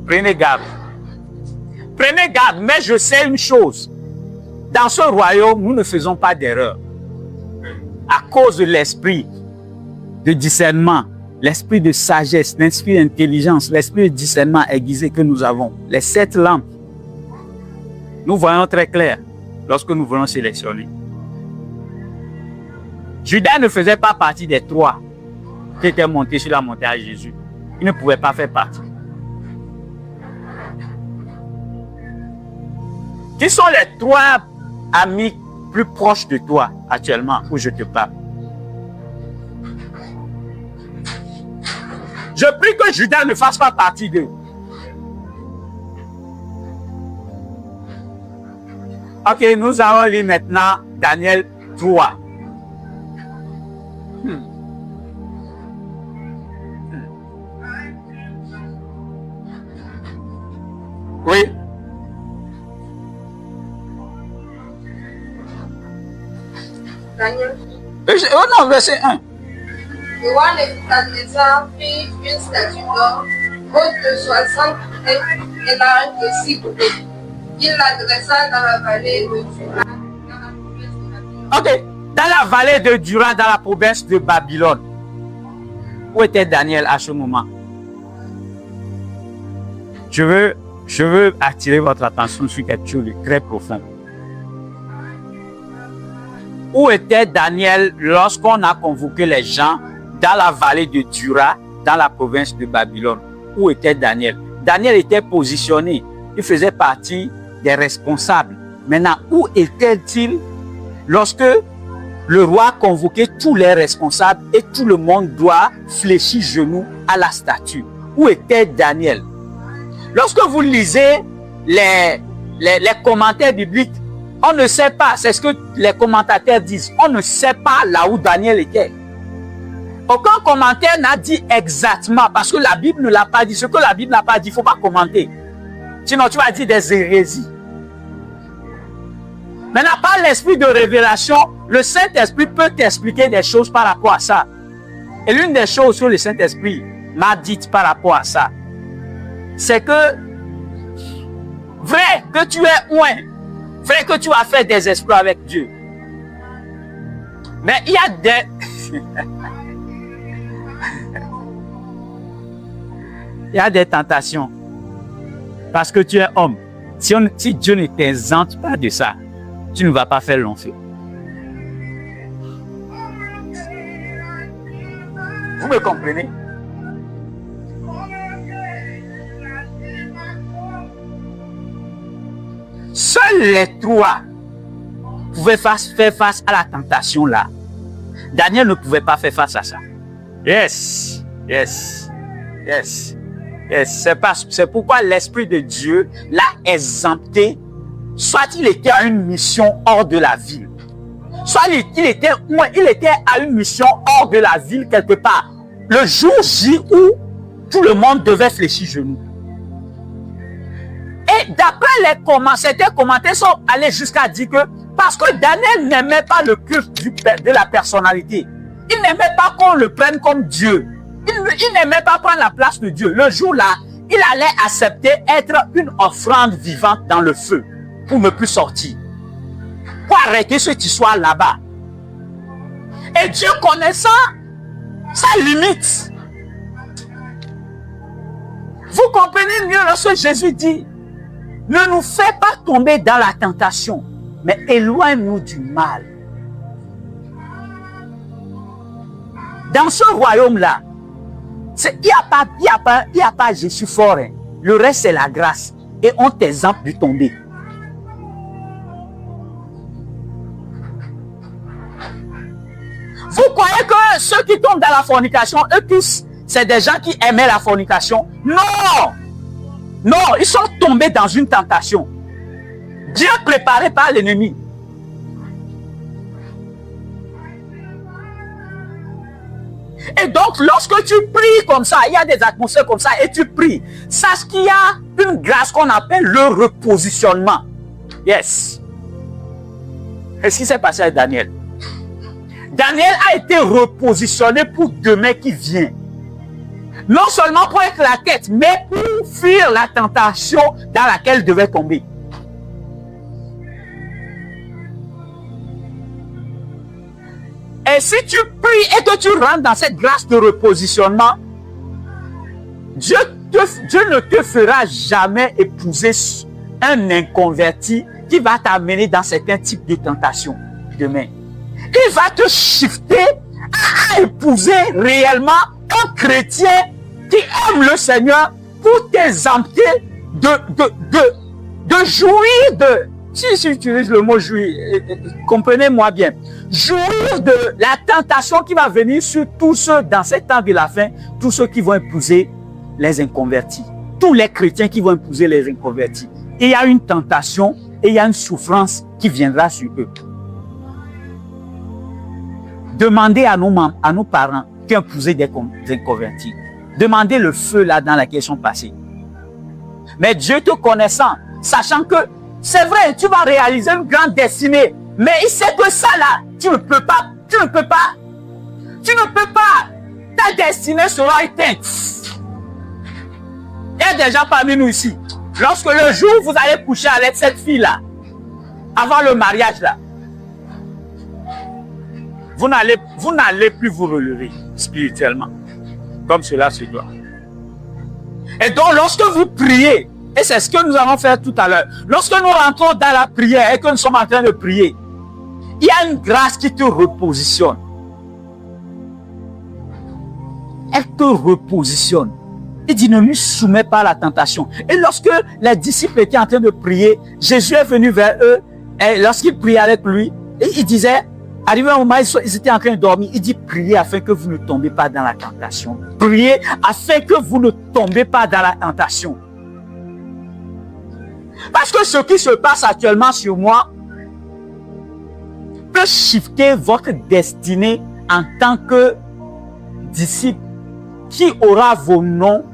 Prenez garde. Prenez garde, mais je sais une chose. Dans ce royaume, nous ne faisons pas d'erreur. À cause de l'esprit de discernement, l'esprit de sagesse, l'esprit d'intelligence, l'esprit de discernement aiguisé que nous avons, les 7 lampes, nous voyons très clair lorsque nous voulons sélectionner. Judas ne faisait pas partie des 3 qui étaient montés sur la montagne à Jésus. Il ne pouvait pas faire partie. Qui sont les 3 amis plus proches de toi actuellement où je te parle? Je prie que Judas ne fasse pas partie d'eux. Ok, nous allons lire maintenant Daniel 3. Oui. Daniel. Oh non, verset 1. Le roi Nebuchadnezzar fit une statue d'or, haute de 60 mètres et large de 6 côtés. Il la dressa dans la vallée de Dura, dans la province de Babylone. Ok, dans la vallée de Dura, dans la province de Babylone. Où était Daniel à ce moment? Je veux attirer votre attention sur quelque chose de très profond. Où était Daniel lorsqu'on a convoqué les gens dans la vallée de Dura, dans la province de Babylone? Où était Daniel? Daniel était positionné. Il faisait partie des responsables. Maintenant, où était-il lorsque le roi a convoqué tous les responsables et tout le monde doit fléchir genoux à la statue? Où était Daniel? Lorsque vous lisez les commentaires bibliques, on ne sait pas, c'est ce que les commentateurs disent, on ne sait pas là où Daniel était. Aucun commentaire n'a dit exactement, parce que la Bible ne l'a pas dit. Ce que la Bible n'a pas dit, il ne faut pas commenter. Sinon, tu vas dire des hérésies. Maintenant, par l'esprit de révélation, le Saint-Esprit peut t'expliquer des choses par rapport à ça. Et l'une des choses que le Saint-Esprit m'a dites par rapport à ça, c'est que, vrai que tu es loin, vrai que tu vas faire des exploits avec Dieu. Mais il y a des... il y a des tentations. Parce que tu es homme. Si Dieu ne t'exempte pas de ça, tu ne vas pas faire long feu. Vous me comprenez? Seuls les 3 pouvaient faire face à la tentation là. Daniel ne pouvait pas faire face à ça. Yes. C'est pourquoi l'Esprit de Dieu l'a exempté. Soit il était à une mission hors de la ville. Soit il était à une mission hors de la ville quelque part. Le jour J où tout le monde devait fléchir genoux. Et d'après certains commentaires sont allés jusqu'à dire que parce que Daniel n'aimait pas le culte de la personnalité. Il n'aimait pas qu'on le prenne comme Dieu. Il n'aimait pas prendre la place de Dieu. Le jour-là, il allait accepter être une offrande vivante dans le feu pour ne plus sortir. Pour arrêter cette histoire là-bas. Et Dieu connaissant sa limite. Vous comprenez mieux lorsque Jésus dit: ne nous fais pas tomber dans la tentation, mais éloigne-nous du mal. Dans ce royaume-là, il n'y a pas Jésus fort. Hein. Le reste, c'est la grâce. Et on t'exempte de tomber. Vous croyez que ceux qui tombent dans la fornication, eux tous, c'est des gens qui aimaient la fornication? Non! Non, ils sont tombés dans une tentation. Bien préparée par l'ennemi. Et donc, lorsque tu pries comme ça, il y a des atmosphères comme ça, et tu pries, sache qu'il y a une grâce qu'on appelle le repositionnement. Yes. Et ce qui s'est passé avec Daniel? Daniel a été repositionné pour demain qui vient. Non seulement pour être la tête, mais pour fuir la tentation dans laquelle il devait tomber. Et si tu pries et que tu rentres dans cette grâce de repositionnement, Dieu ne te fera jamais épouser un inconverti qui va t'amener dans certains types de tentations demain. Il va te shifter à épouser réellement un chrétien qui aime le Seigneur pour t'exempter de jouir de... Si j'utilise le mot jouir, comprenez-moi bien. Jouir de la tentation qui va venir sur tous ceux dans cet temps de la fin, tous ceux qui vont épouser les inconvertis. Tous les chrétiens qui vont épouser les inconvertis. Et il y a une tentation et il y a une souffrance qui viendra sur eux. Demandez à nos parents qui ont épousé des inconvertis. Demandez le feu là dans lequel ils sont passés. Mais Dieu te connaissant, sachant que c'est vrai, tu vas réaliser une grande destinée, mais il sait que ça là, tu ne peux pas. Ta destinée sera éteinte. Il y a des gens parmi nous ici. Lorsque le jour où vous allez coucher avec cette fille là, avant le mariage là, vous n'allez plus vous relever spirituellement, comme cela se doit. Et donc, lorsque vous priez, et c'est ce que nous allons faire tout à l'heure, lorsque nous rentrons dans la prière et que nous sommes en train de prier, il y a une grâce qui te repositionne. Elle te repositionne. Il dit, ne lui soumets pas à la tentation. Et lorsque les disciples étaient en train de prier, Jésus est venu vers eux, et lorsqu'ils priaient avec lui, et il disait, arrivé un moment, ils étaient en train de dormir. Il dit, priez afin que vous ne tombez pas dans la tentation. Priez afin que vous ne tombez pas dans la tentation. Parce que ce qui se passe actuellement sur moi peut shifter votre destinée en tant que disciple qui aura vos noms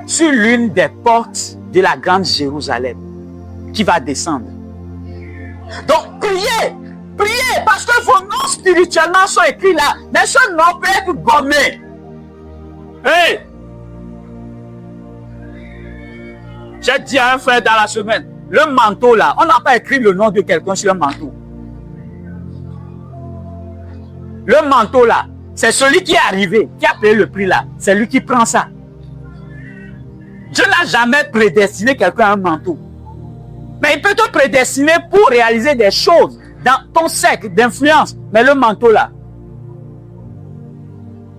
sur l'une des portes de la grande Jérusalem qui va descendre. Donc, priez parce que vos noms spirituellement sont écrits là. Mais ce nom peut être gommé. Hey! J'ai dit à un frère dans la semaine, le manteau là, on n'a pas écrit le nom de quelqu'un sur un manteau. Le manteau là, c'est celui qui est arrivé, qui a payé le prix là. C'est lui qui prend ça. Dieu n'a jamais prédestiné quelqu'un à un manteau. Mais il peut te prédestiner pour réaliser des choses dans ton cercle d'influence. Mais le manteau là,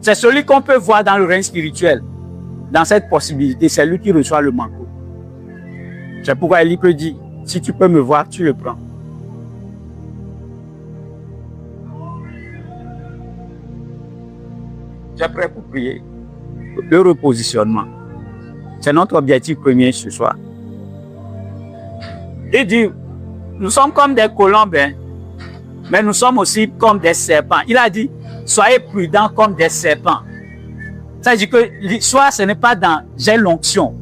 c'est celui qu'on peut voir dans le règne spirituel. Dans cette possibilité, c'est lui qui reçoit le manteau. C'est pourquoi Élie peut dire, si tu peux me voir, tu le prends. Tu es prêt pour prier? Le repositionnement. C'est notre objectif premier ce soir. Il dit, nous sommes comme des colombes, hein, mais nous sommes aussi comme des serpents. Il a dit, soyez prudents comme des serpents. Ça veut dire que l'histoire, ce n'est pas dans j'ai l'onction.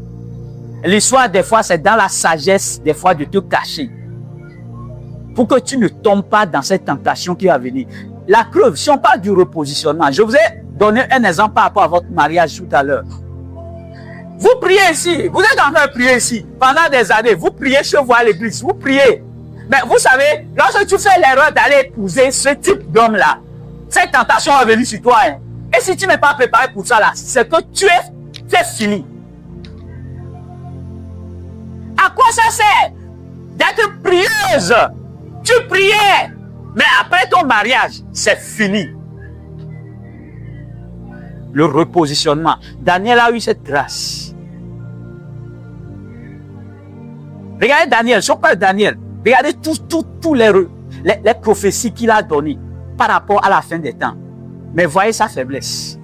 L'histoire, des fois, c'est dans la sagesse, des fois, de te cacher. Pour que tu ne tombes pas dans cette tentation qui va venir. La preuve, si on parle du repositionnement, je vous ai donné un exemple par rapport à votre mariage tout à l'heure. Vous priez ici, vous êtes en train de prier ici, pendant des années, vous priez chez vous à l'église, vous priez. Mais vous savez, lorsque tu fais l'erreur d'aller épouser ce type d'homme-là, cette tentation va venir sur toi. Hein. Et si tu n'es pas préparé pour ça, là, c'est que tu es fini. À quoi ça sert d'être prieuse? Tu priais, mais après ton mariage, c'est fini. Le repositionnement. Daniel a eu cette grâce. Regardez Daniel, si on parle de Daniel, regardez tous les prophéties qu'il a données par rapport à la fin des temps. Mais voyez sa faiblesse.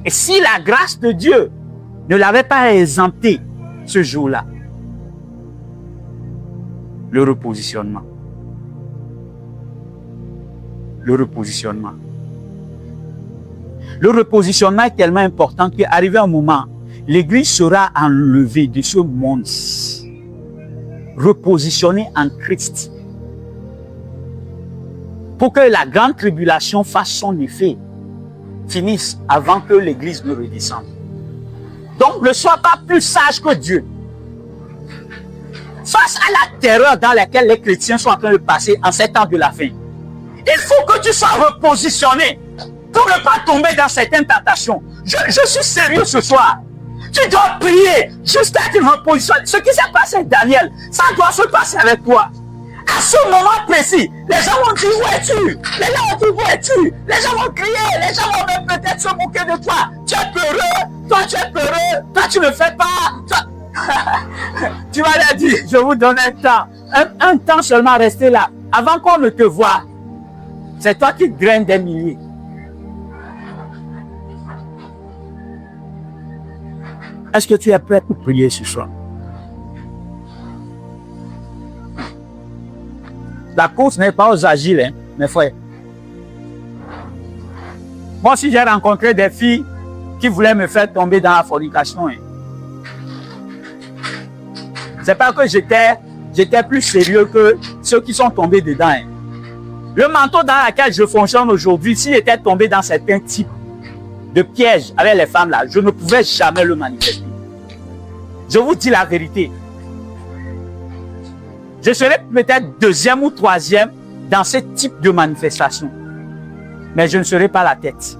Et si la grâce de Dieu ne l'avait pas exempté ce jour-là, le repositionnement. Le repositionnement. Le repositionnement est tellement important qu'arrivé un moment, l'Église sera enlevée de ce monde, repositionnée en Christ, pour que la grande tribulation fasse son effet. finisse avant que l'église ne redescende. Donc, ne sois pas plus sage que Dieu. Face à la terreur dans laquelle les chrétiens sont en train de passer en ces temps de la fin, il faut que tu sois repositionné pour ne pas tomber dans certaines tentations. Je suis sérieux ce soir. Tu dois prier jusqu'à te repositionner. Ce qui s'est passé avec Daniel, ça doit se passer avec toi. À ce moment précis, les gens vont dire où es-tu? Les gens vont dire où es-tu? Les gens vont crier, les gens vont même peut-être se moquer de toi. Tu es peureux, toi tu es peureux, toi tu ne fais pas. Toi... tu vas leur dire, je vous donne un temps. Un temps seulement rester là. Avant qu'on ne te voie, c'est toi qui graines des milliers. Est-ce que tu es prêt pour prier ce soir? La course n'est pas aux agiles, hein, mes frères. Moi aussi, j'ai rencontré des filles qui voulaient me faire tomber dans la fornication. Hein. C'est pas que j'étais plus sérieux que ceux qui sont tombés dedans. Hein. Le manteau dans lequel je fonctionne aujourd'hui, s'il était tombé dans certains types de pièges avec les femmes là, je ne pouvais jamais le manifester. Je vous dis la vérité. Je serai peut-être deuxième ou troisième dans ce type de manifestation. Mais je ne serai pas la tête.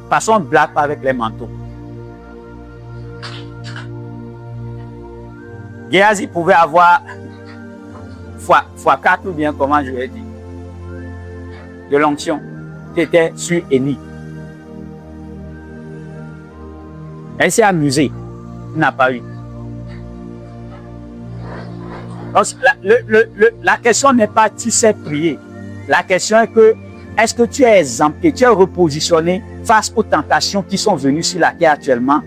Passons de blague avec les manteaux. Géasi pouvait avoir fois 4 ou bien comment je vais dire, de l'onction qui était sur Élie. Elle s'est amusée. Il n'a pas eu. Donc, la question n'est pas tu sais prier. La question est que est-ce que tu es exempté, tu es repositionné face aux tentations qui sont venues sur la terre actuellement,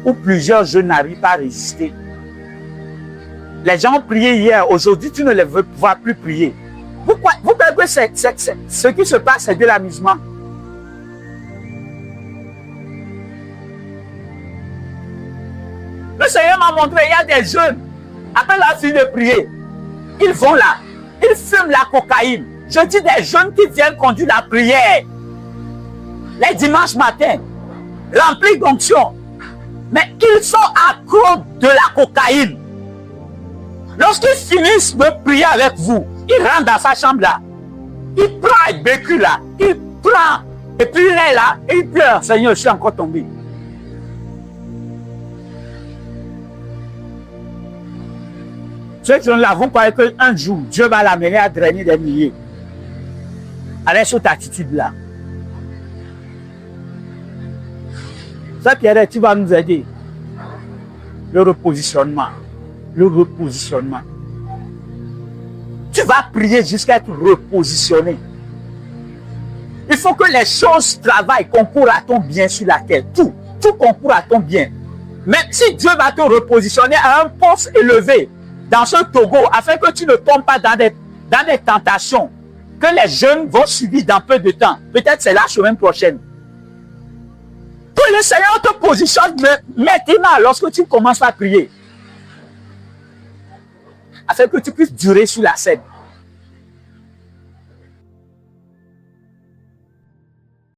où plusieurs jeunes n'arrivent pas à résister. Les gens ont prié hier, aujourd'hui tu ne les veux pouvoir plus prier. Vous croyez que ce qui se passe, c'est de l'amusement? Le Seigneur m'a montré, il y a des jeunes, après la fini de prier, ils vont là, ils fument la cocaïne. Je dis des jeunes qui viennent conduire la prière les dimanches matins, remplis d'onction, mais ils sont accros de la cocaïne. Lorsqu'ils finissent de prier avec vous, il rentre dans sa chambre là, il prend un bécu là, il prend, et puis il est là, et il pleure, Seigneur, je suis encore tombé. Ceux qui sont là, vous croyez qu'un jour, Dieu va l'amener à drainer des milliers. Allez sur ta attitude là. Ça, Pierre, tu vas nous aider. Le repositionnement. Le repositionnement. Tu vas prier jusqu'à être repositionné. Il faut que les choses travaillent, concourent à ton bien sur la terre. Tout concourt à ton bien. Même si Dieu va te repositionner à un poste élevé dans ce Togo, afin que tu ne tombes pas dans des tentations que les jeunes vont subir dans peu de temps. Peut-être c'est la semaine prochaine. Que le Seigneur te positionne maintenant lorsque tu commences à prier. Afin que tu puisses durer sur la scène.